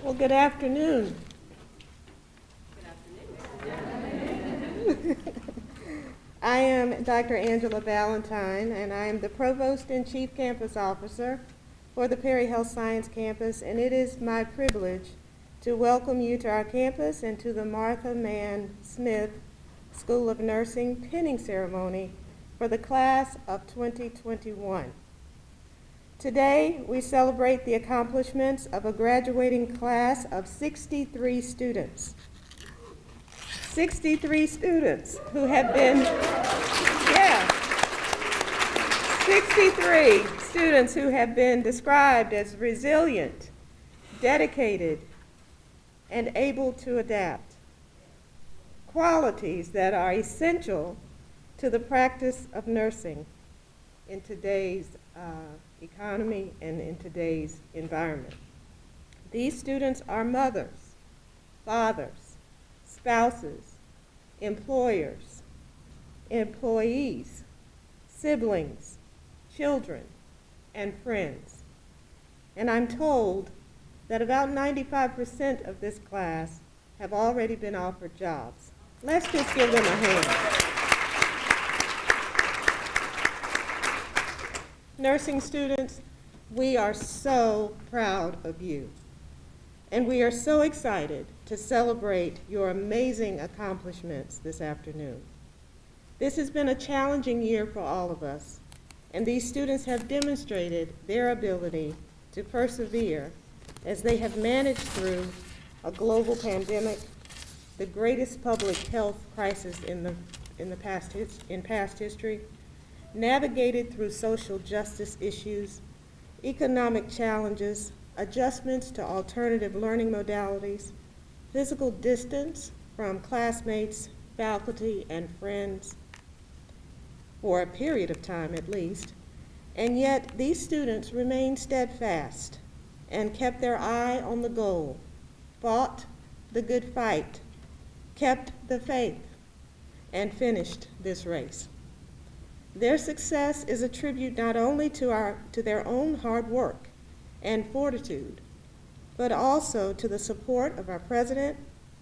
Well, good afternoon. I am Dr. Angela Ballantyne, and I am the Provost and Chief Campus Officer for the Perry Health Science Campus, and it is my privilege to welcome you to our campus and to the Martha Mann Smith School of Nursing pinning ceremony for the class of 2021. Today, we celebrate the accomplishments of a graduating class of 63 students. 63 students who have been, 63 students who have been described as resilient, dedicated, and able to adapt. Qualities that are essential to the practice of nursing in today's economy and in today's environment. These students are mothers, fathers, spouses, employers, employees, siblings, children, and friends. And I'm told that about 95% of this class have already been offered jobs. Let's just give them a hand. Nursing students, we are so proud of you. And we are so excited to celebrate your amazing accomplishments this afternoon. This has been a challenging year for all of us, and these students have demonstrated their ability to persevere as they have managed through a global pandemic, the greatest public health crisis in past history, navigated through social justice issues, economic challenges, adjustments to alternative learning modalities, physical distance from classmates, faculty, and friends, for a period of time at least, and yet these students remained steadfast and kept their eye on the goal, fought the good fight, kept the faith, and finished this race. Their success is a tribute not only to their own hard work and fortitude, but also to the support of our president,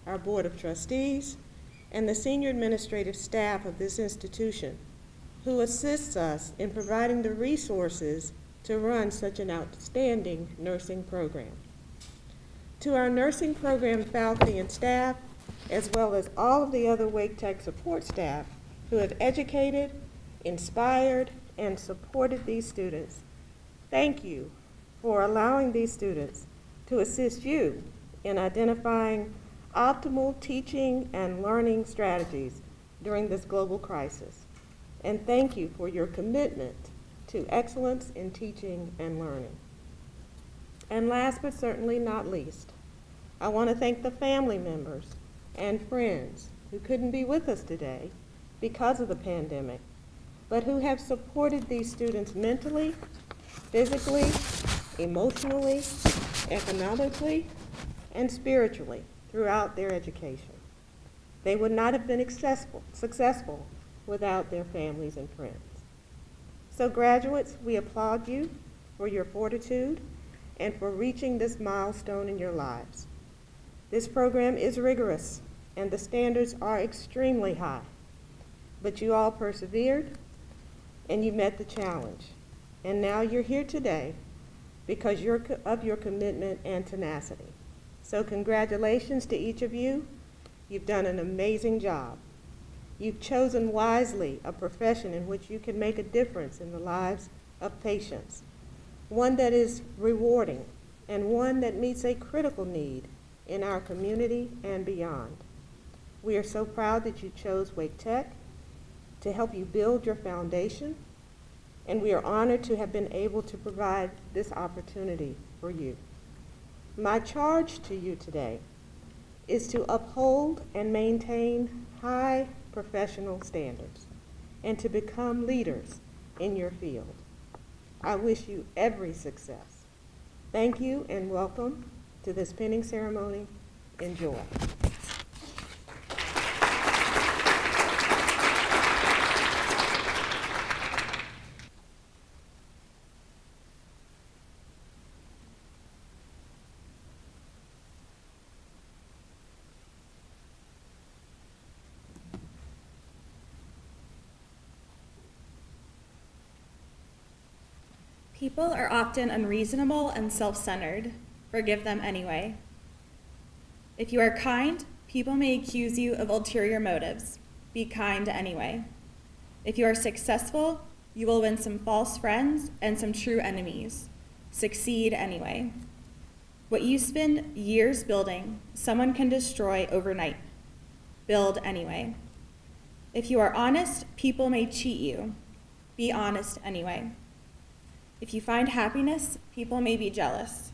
our board of trustees, and the senior administrative staff of this institution, who assists us in providing the resources to run such an outstanding nursing program. To our nursing program faculty and staff, as well as all of the other Wake Tech support staff who have educated, inspired, and supported these students, thank you for allowing these students to assist you in identifying optimal teaching and learning strategies during this global crisis. And thank you for your commitment to excellence in teaching and learning. And last but certainly not least, I want to thank the family members and friends who couldn't be with us today because of the pandemic, but who have supported these students mentally, physically, emotionally, economically, and spiritually throughout their education. They would not have been successful without their families and friends. So graduates, we applaud you for your fortitude and for reaching this milestone in your lives. This program is rigorous and the standards are extremely high, but you all persevered and you met the challenge. And now you're here today because of your commitment and tenacity. So congratulations to each of you. You've done an amazing job. You've chosen wisely a profession in which you can make a difference in the lives of patients, one that is rewarding and one that meets a critical need in our community and beyond. We are so proud that you chose Wake Tech to help you build your foundation, and we are honored to have been able to provide this opportunity for you. My charge to you today is to uphold and maintain high professional standards and to become leaders in your field. I wish you every success. Thank you and welcome to this pinning ceremony. Enjoy. People are often unreasonable and self-centered. Forgive them anyway. If you are kind, people may accuse you of ulterior motives. Be kind anyway. If you are successful, you will win some false friends and some true enemies. Succeed anyway. What you spend years building, someone can destroy overnight. Build anyway. If you are honest, people may cheat you. Be honest anyway. If you find happiness, people may be jealous.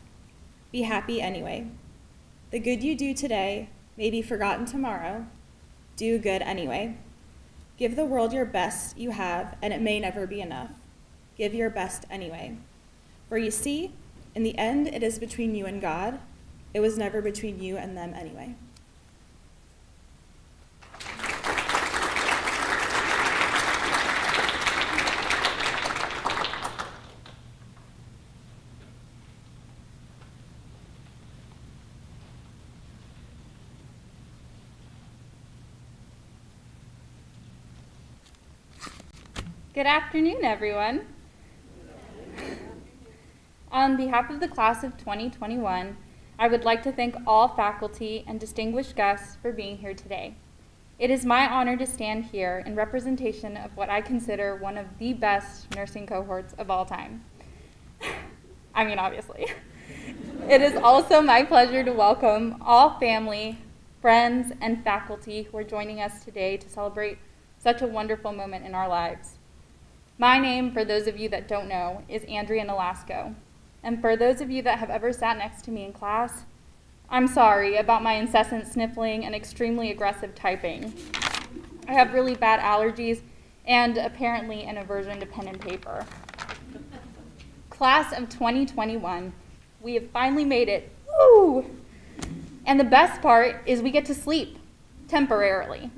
Be happy anyway. The good you do today may be forgotten tomorrow. Do good anyway. Give the world your best you have, and it may never be enough. Give your best anyway. For you see, in the end, it is between you and God. It was never between you and them anyway. Good afternoon, everyone. On behalf of the class of 2021, I would like to thank all faculty and distinguished guests for being here today. It is my honor to stand here in representation of what I consider one of the best nursing cohorts of all time. I mean, obviously. It is also my pleasure to welcome all family, friends, and faculty who are joining us today to celebrate such a wonderful moment in our lives. My name, for those of you that don't know, is Andrea Nolasco. And for those of you that have ever sat next to me in class, I'm sorry about my incessant sniffling and extremely aggressive typing. I have really bad allergies and apparently an aversion to pen and paper. Class of 2021, we have finally made it. Woo! And the best part is we get to sleep, temporarily.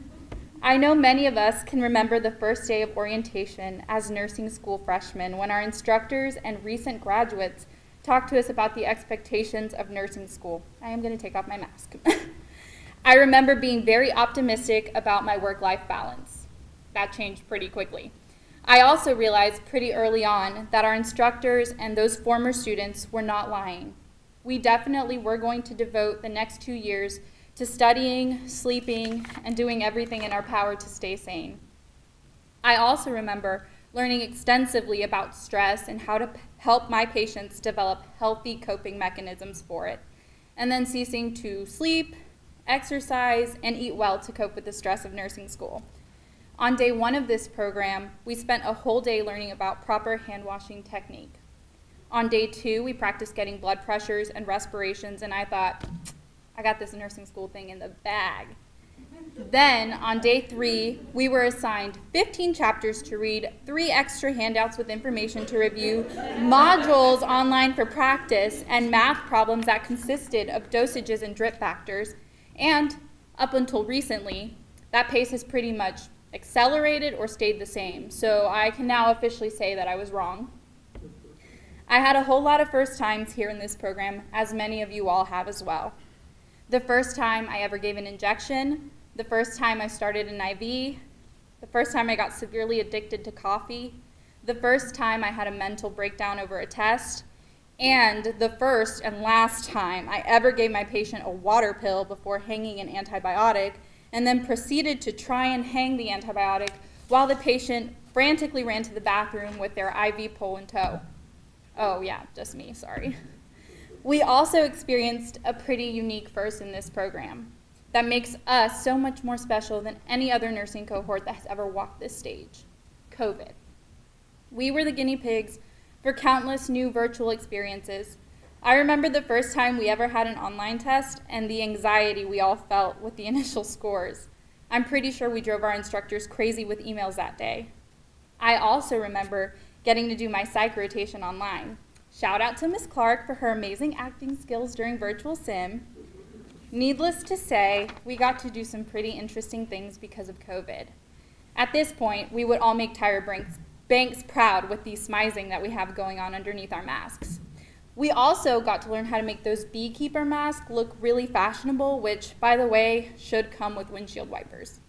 I know many of us can remember the first day of orientation as nursing school freshmen when our instructors and recent graduates talked to us about the expectations of nursing school. I am going to take off my mask. I remember being very optimistic about my work-life balance. That changed pretty quickly. I also realized pretty early on that our instructors and those former students were not lying. We definitely were going to devote the next 2 years to studying, sleeping, and doing everything in our power to stay sane. I also remember learning extensively about stress and how to help my patients develop healthy coping mechanisms for it, and then ceasing to sleep, exercise, and eat well to cope with the stress of nursing school. On day 1 of this program, we spent a whole day learning about proper hand washing technique. On day 2, we practiced getting blood pressures and respirations, and I thought, I got this nursing school thing in the bag. Then, on day 3, we were assigned 15 chapters to read, 3 extra handouts with information to review, modules online for practice, and math problems that consisted of dosages and drip factors. And, up until recently, that pace has pretty much accelerated or stayed the same. So I can now officially say that I was wrong. I had a whole lot of first times here in this program, as many of you all have as well. The first time I ever gave an injection, the first time I started an IV, the first time I got severely addicted to coffee, the first time I had a mental breakdown over a test, and the first and last time I ever gave my patient a water pill before hanging an antibiotic, and then proceeded to try and hang the antibiotic while the patient frantically ran to the bathroom with their IV pole in tow. Oh yeah, just me, sorry. We also experienced a pretty unique first in this program that makes us so much more special than any other nursing cohort that has ever walked this stage: COVID. We were the guinea pigs for countless new virtual experiences. I remember the first time we ever had an online test and the anxiety we all felt with the initial scores. I'm pretty sure we drove our instructors crazy with emails that day. I also remember getting to do my psych rotation online. Shout out to Ms. Clark for her amazing acting skills during virtual sim. Needless to say, we got to do some pretty interesting things because of COVID. At this point, we would all make Tyra Banks proud with the smizing that we have going on underneath our masks. We also got to learn how to make those beekeeper masks look really fashionable, which, by the way, should come with windshield wipers.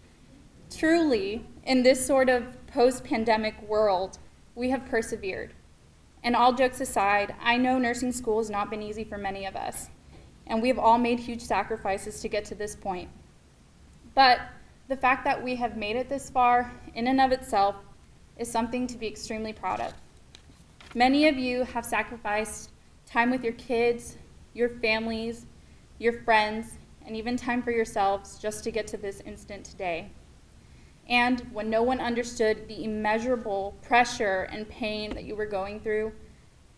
Truly, in this sort of post-pandemic world, we have persevered. And all jokes aside, I know nursing school has not been easy for many of us, and we have all made huge sacrifices to get to this point. But the fact that we have made it this far, in and of itself, is something to be extremely proud of. Many of you have sacrificed time with your kids, your families, your friends, and even time for yourselves just to get to this instant today. And when no one understood the immeasurable pressure and pain that you were going through,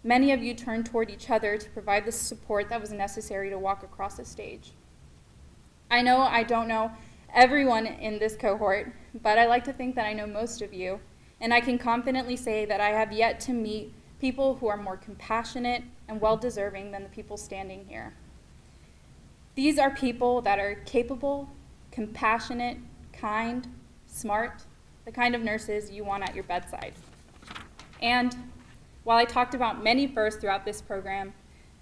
many of you turned toward each other to provide the support that was necessary to walk across the stage. I know I don't know everyone in this cohort, but I like to think that I know most of you, and I can confidently say that I have yet to meet people who are more compassionate and well-deserving than the people standing here. These are people that are capable, compassionate, kind, smart, the kind of nurses you want at your bedside. And while I talked about many firsts throughout this program,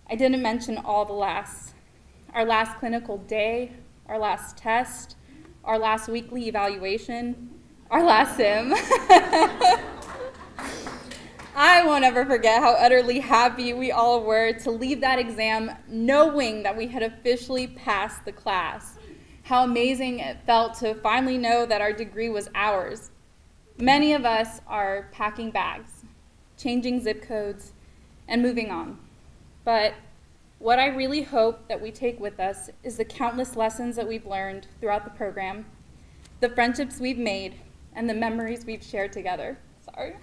I didn't mention all the lasts. Our last clinical day, our last test, our last weekly evaluation, our last sim. I won't ever forget how utterly happy we all were to leave that exam knowing that we had officially passed the class. How amazing it felt to finally know that our degree was ours. Many of us are packing bags, changing zip codes, and moving on. But what I really hope that we take with us is the countless lessons that we've learned throughout the program, the friendships we've made, and the memories we've shared together. Sorry.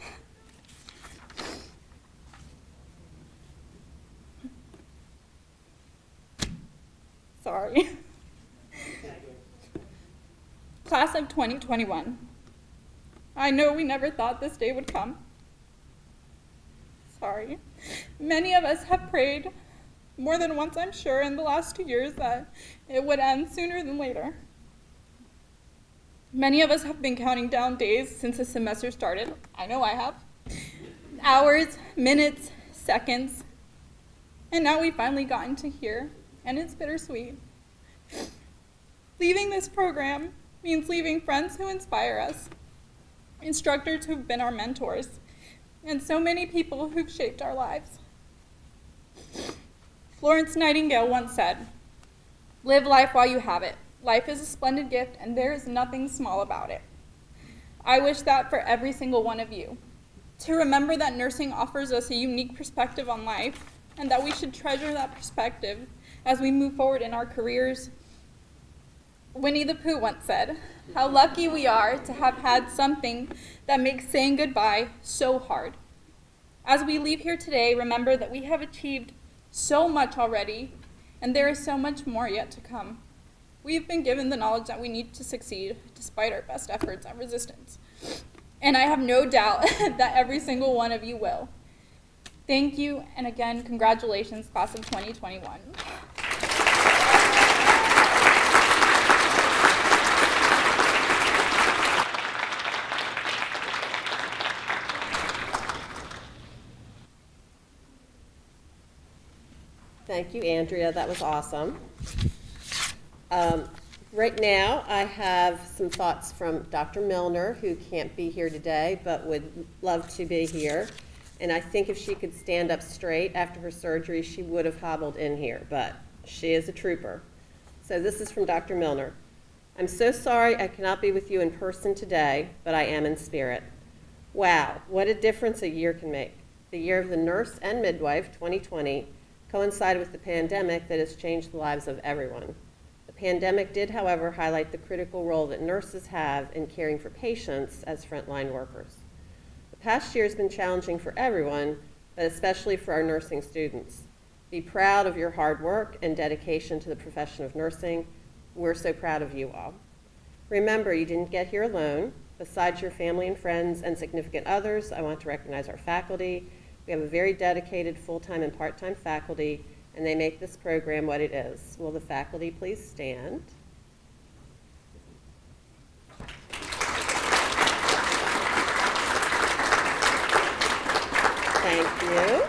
Sorry. Class of 2021. I know we never thought this day would come. Sorry. Many of us have prayed more than once, I'm sure, in the last 2 years that it would end sooner than later. Many of us have been counting down days since the semester started. I know I have. Hours, minutes, seconds. And now we've finally gotten to here, and it's bittersweet. Leaving this program means leaving friends who inspire us, instructors who've been our mentors, and so many people who've shaped our lives. Florence Nightingale once said, "Live life while you have it. Life is a splendid gift, and there is nothing small about it." I wish that for every single one of you, to remember that nursing offers us a unique perspective on life, and that we should treasure that perspective as we move forward in our careers. Winnie the Pooh once said, "How lucky we are to have had something that makes saying goodbye so hard." As we leave here today, remember that we have achieved so much already, and there is so much more yet to come. We've been given the knowledge that we need to succeed, despite our best efforts at resistance. And I have no doubt that every single one of you will. Thank you, and again, congratulations, class of 2021. Thank you, Andrea. That was awesome. Right now, I have some thoughts from Dr. Milner, who can't be here today, but would love to be here. And I think if she could stand up straight after her surgery, she would have hobbled in here, but she is a trooper. So this is from Dr. Milner. "I'm so sorry I cannot be with you in person today, but I am in spirit. Wow, what a difference a year can make. The year of the nurse and midwife, 2020, coincided with the pandemic that has changed the lives of everyone. The pandemic did, however, highlight the critical role that nurses have in caring for patients as frontline workers. The past year has been challenging for everyone, but especially for our nursing students. Be proud of your hard work and dedication to the profession of nursing. We're so proud of you all. Remember, you didn't get here alone. Besides your family and friends and significant others, I want to recognize our faculty. We have a very dedicated full-time and part-time faculty, and they make this program what it is. Will the faculty please stand? Thank you.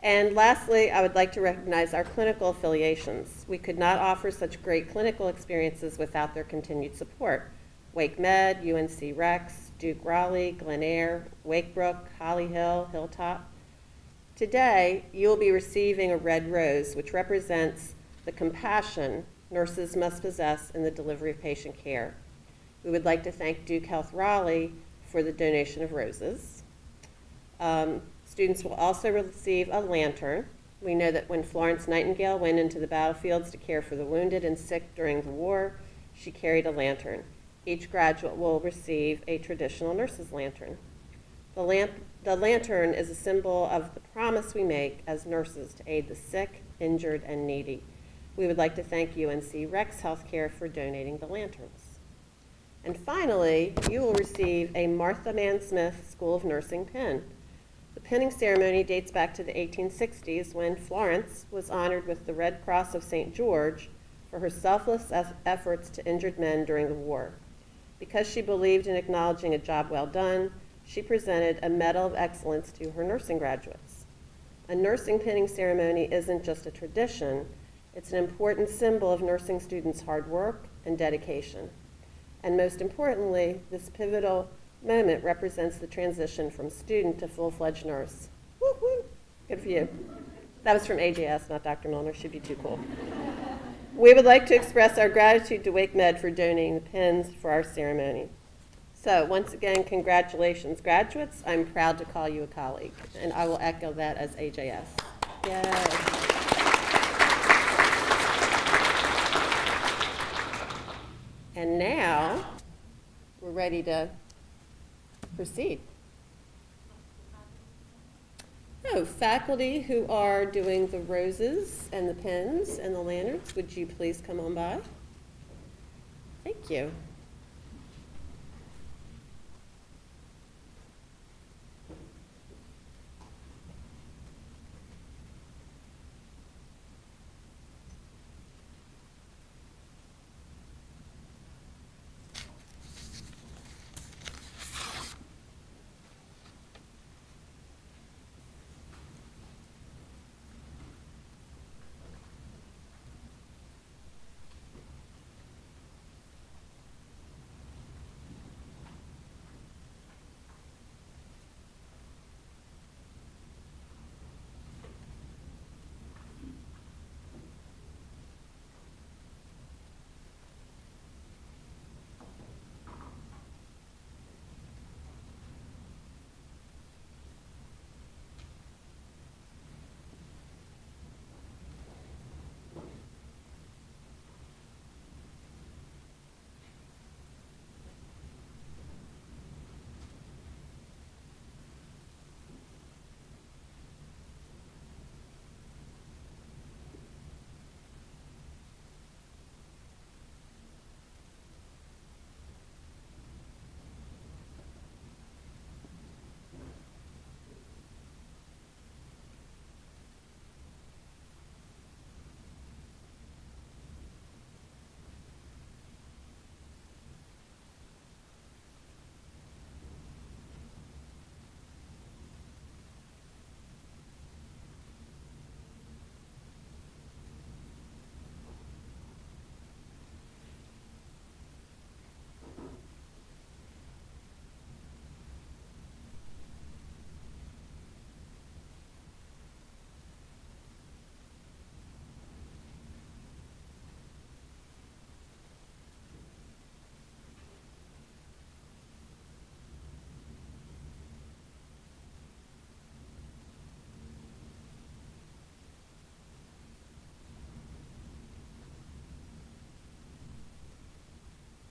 And lastly, I would like to recognize our clinical affiliations. We could not offer such great clinical experiences without their continued support. Wake Med, UNC Rex, Duke Raleigh, Glen Eyre, Wakebrook, Holly Hill, Hilltop. Today, you will be receiving a red rose, which represents the compassion nurses must possess in the delivery of patient care. We would like to thank Duke Health Raleigh for the donation of roses. Students will also receive a lantern. We know that when Florence Nightingale went into the battlefields to care for the wounded and sick during the war, she carried a lantern. Each graduate will receive a traditional nurse's lantern. The lantern is a symbol of the promise we make as nurses to aid the sick, injured, and needy. We would like to thank UNC Rex Healthcare for donating the lanterns. And finally, you will receive a Martha Mann Smith School of Nursing pin. The pinning ceremony dates back to the 1860s when Florence was honored with the Red Cross of St. George for her selfless efforts to injured men during the war. Because she believed in acknowledging a job well done, she presented a Medal of Excellence to her nursing graduates. A nursing pinning ceremony isn't just a tradition, it's an important symbol of nursing students' hard work and dedication. And most importantly, this pivotal moment represents the transition from student to full-fledged nurse. Woo woo! Good for you. That was from AJS, not Dr. Milner. She'd be too cool. We would like to express our gratitude to Wake Med for donating the pins for our ceremony. So once again, congratulations, graduates. I'm proud to call you a colleague, and I will echo that as AJS. Yay. And now, we're ready to proceed. Oh, faculty who are doing the roses and the pins and the lanterns, would you please come on by? Thank you.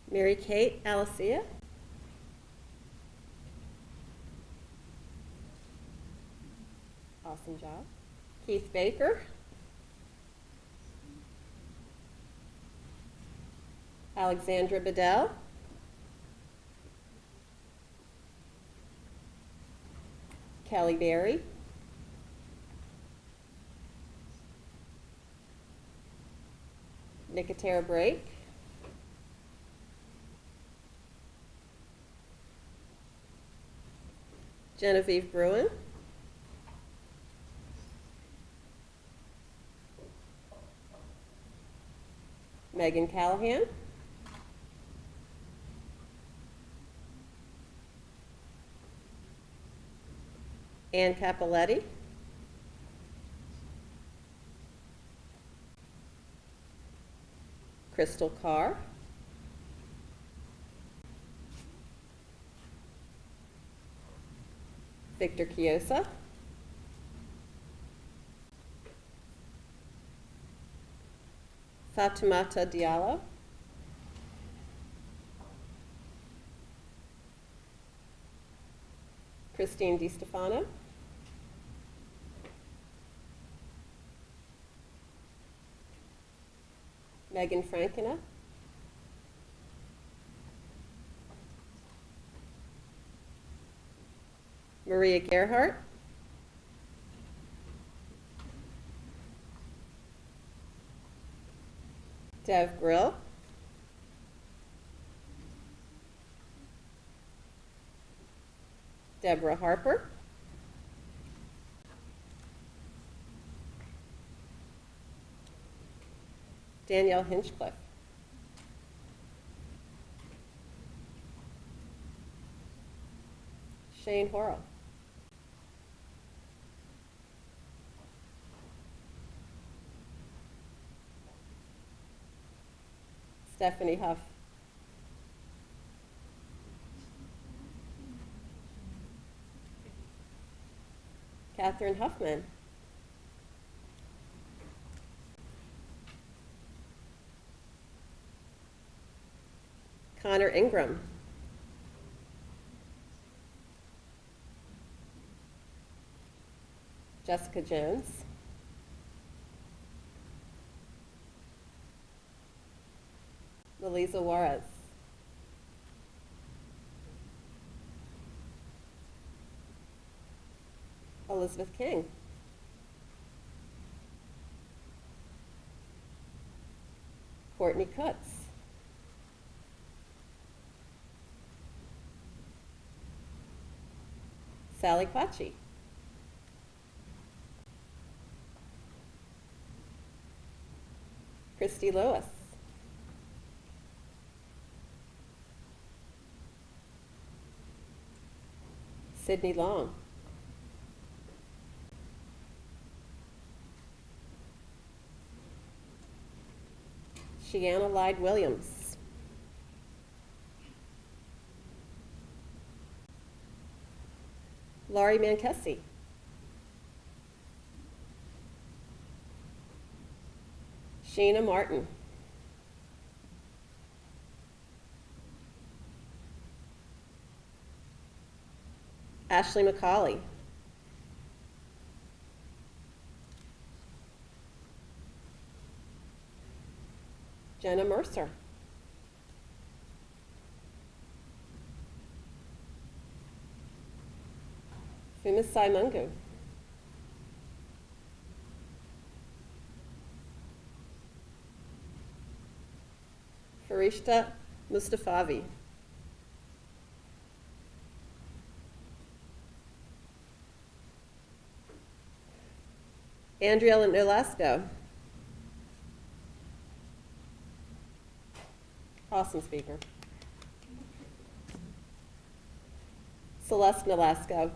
Mary Kate Alicia. Awesome job. Keith Baker. Alexandra Bedell. Kelly Berry. Nicotera Brake. Genevieve Bruin. Megan Callahan. Ann Capoletti, Crystal Carr, Victor Chiosa, Fatoumata Diallo, Christine DiStefano, Megan Frankina, Maria Gerhardt, Dev Grill, Deborah Harper, Danielle Hinchcliffe, Shane Horrell, Stephanie Huff, Catherine Huffman, Connor Ingram, Jessica Jones, Melisa Juarez, Elizabeth King, Courtney Kutz, Sally Quachi, Christy Lewis, Sydney Long, Shianna Lyde Williams, Laurie Mankesi, Sheena Martin, Ashley McCauley, Jenna Mercer, Fumisai Mungu, Farishta Mustafavi, Andriela Nolasco, awesome speaker, Celeste Nolasco,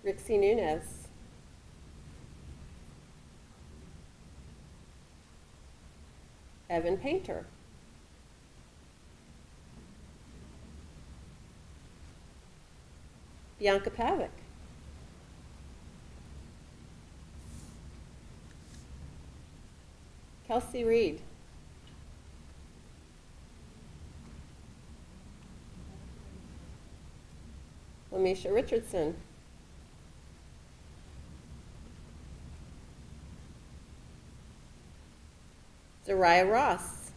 Rixie Nunez, Evan Painter, Bianca Pavic, Kelsey Reed, Lamisha Richardson, Zariah Ross,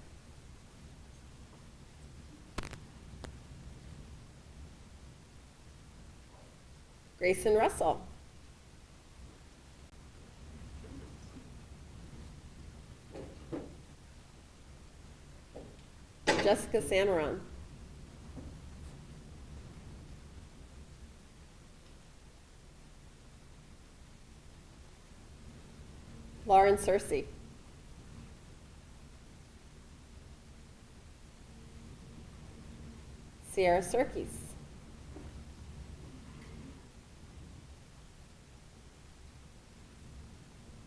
Grayson Russell, Jessica Samaron, Lauren Searcy, Sierra Serkis.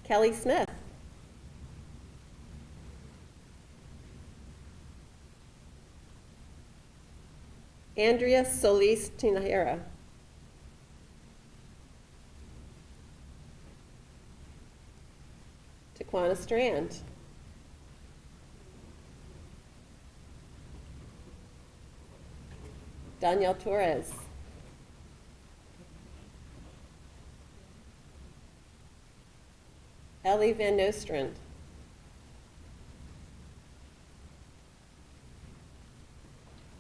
Kelly Smith. Andrea Solis Tinajera. Taquana Strand. Danielle Torres. Ellie Van Nostrand.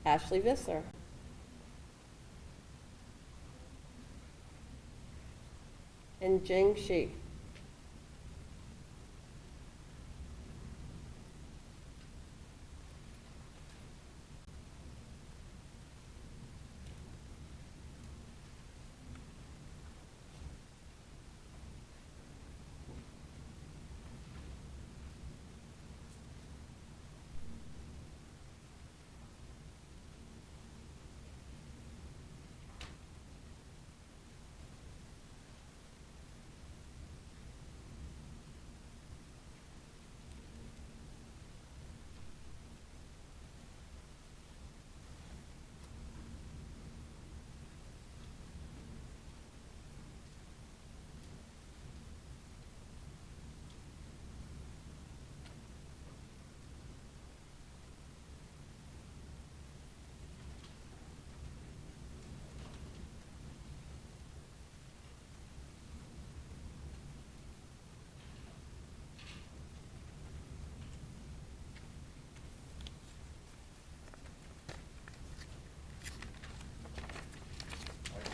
Ashley Visser. And Jing Shi.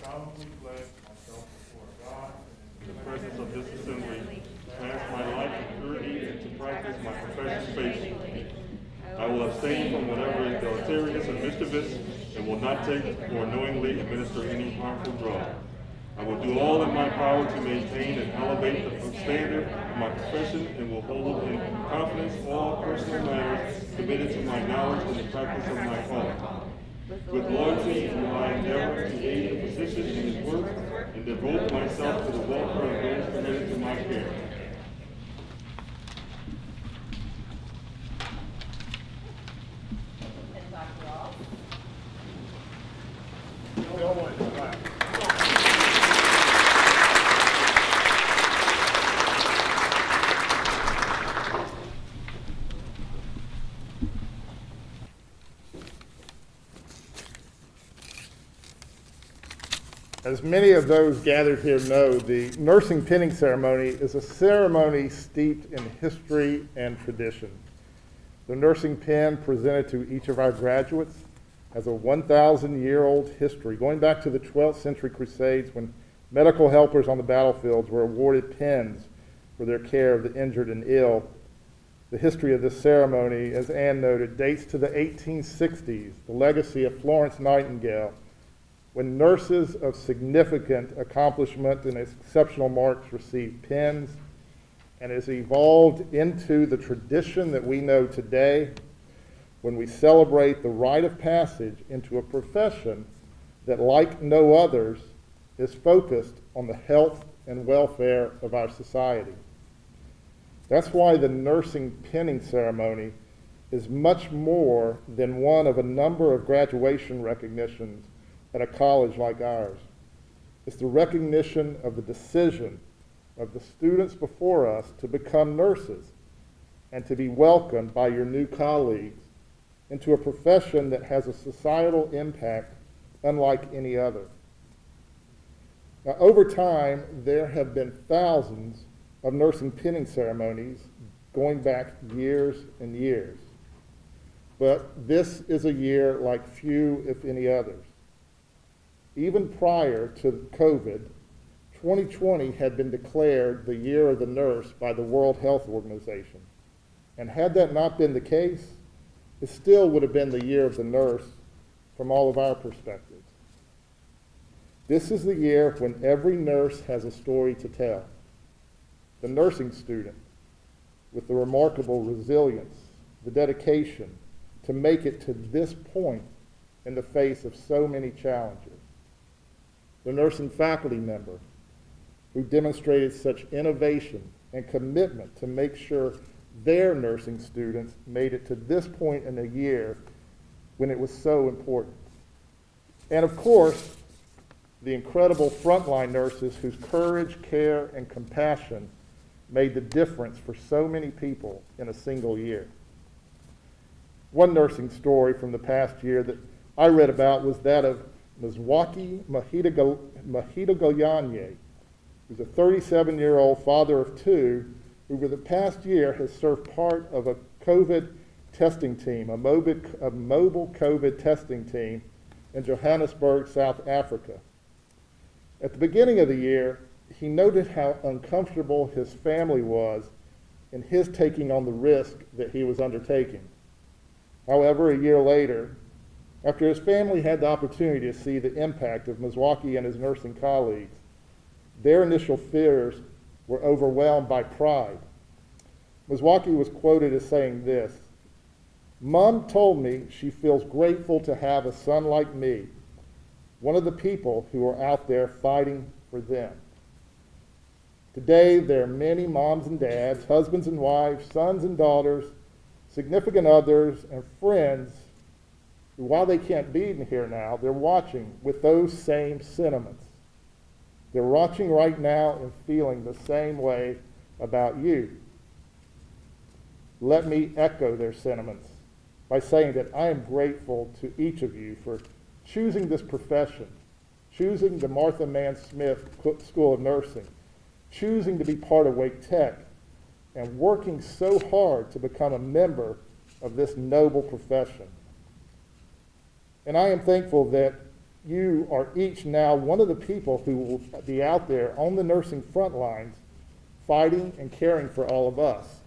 solemnly pledge myself before God and in the presence of this assembly to pass my life in purity and to practice my profession faithfully. I will abstain from whatever is deleterious and mischievous and will not take or knowingly administer any harmful drug. I will do all in my power to maintain and elevate the standard of my profession and will hold in confidence all personal matters committed to my knowledge and the practice of my calling. With loyalty will I endeavor to aid the physician in his work and devote myself to the welfare of those committed to my care. And Dr. Ross. As many of those gathered here know, the nursing pinning ceremony is a ceremony steeped in history and tradition. The nursing pin presented to each of our graduates has a 1,000-year-old history, going back to the 12th century Crusades when medical helpers on the battlefields were awarded pins for their care of the injured and ill. The history of this ceremony, as Anne noted, dates to the 1860s, the legacy of Florence Nightingale, when nurses of significant accomplishment and exceptional marks received pins, and has evolved into the tradition that we know today when we celebrate the rite of passage into a profession that, like no others, is focused on the health and welfare of our society. That's why the nursing pinning ceremony is much more than one of a number of graduation recognitions at a college like ours. It's the recognition of the decision of the students before us to become nurses and to be welcomed by your new colleagues into a profession that has a societal impact unlike any other. Now, over time, there have been thousands of nursing pinning ceremonies going back years and years. But this is a year like few, if any, others. Even prior to COVID, 2020 had been declared the year of the nurse by the World Health Organization. And had that not been the case, it still would have been the year of the nurse from all of our perspectives. This is the year when every nurse has a story to tell. The nursing student, with the remarkable resilience, the dedication to make it to this point, in the face of so many challenges. The nursing faculty member who demonstrated such innovation and commitment to make sure their nursing students made it to this point in the year when it was so important. And of course, the incredible frontline nurses whose courage, care, and compassion made the difference for so many people in a single year. One nursing story from the past year that I read about was that of Mzwaki Mahitagoyanye, who's a 37-year-old father of two who over the past year has served part of a COVID testing team, a mobile COVID testing team in Johannesburg, South Africa. At the beginning of the year, he noted how uncomfortable his family was in his taking on the risk that he was undertaking. However, a year later, after his family had the opportunity to see the impact of Mzwaki and his nursing colleagues, their initial fears were overwhelmed by pride. Mzwaki was quoted as saying this, "Mom told me she feels grateful to have a son like me, one of the people who are out there fighting for them." Today, there are many moms and dads, husbands and wives, sons and daughters, significant others, and friends who, while they can't be in here now, they're watching with those same sentiments. They're watching right now and feeling the same way about you. Let me echo their sentiments by saying that I am grateful to each of you for choosing this profession, choosing the Martha Mann Smith School of Nursing, choosing to be part of Wake Tech, and working so hard to become a member of this noble profession. And I am thankful that you are each now one of the people who will be out there on the nursing front lines fighting and caring for all of us.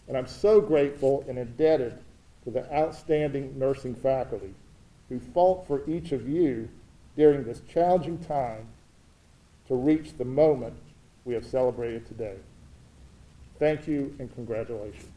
And I'm so grateful and indebted to the outstanding nursing faculty who fought for each of you during this challenging time to reach the moment we have celebrated today. Thank you and congratulations.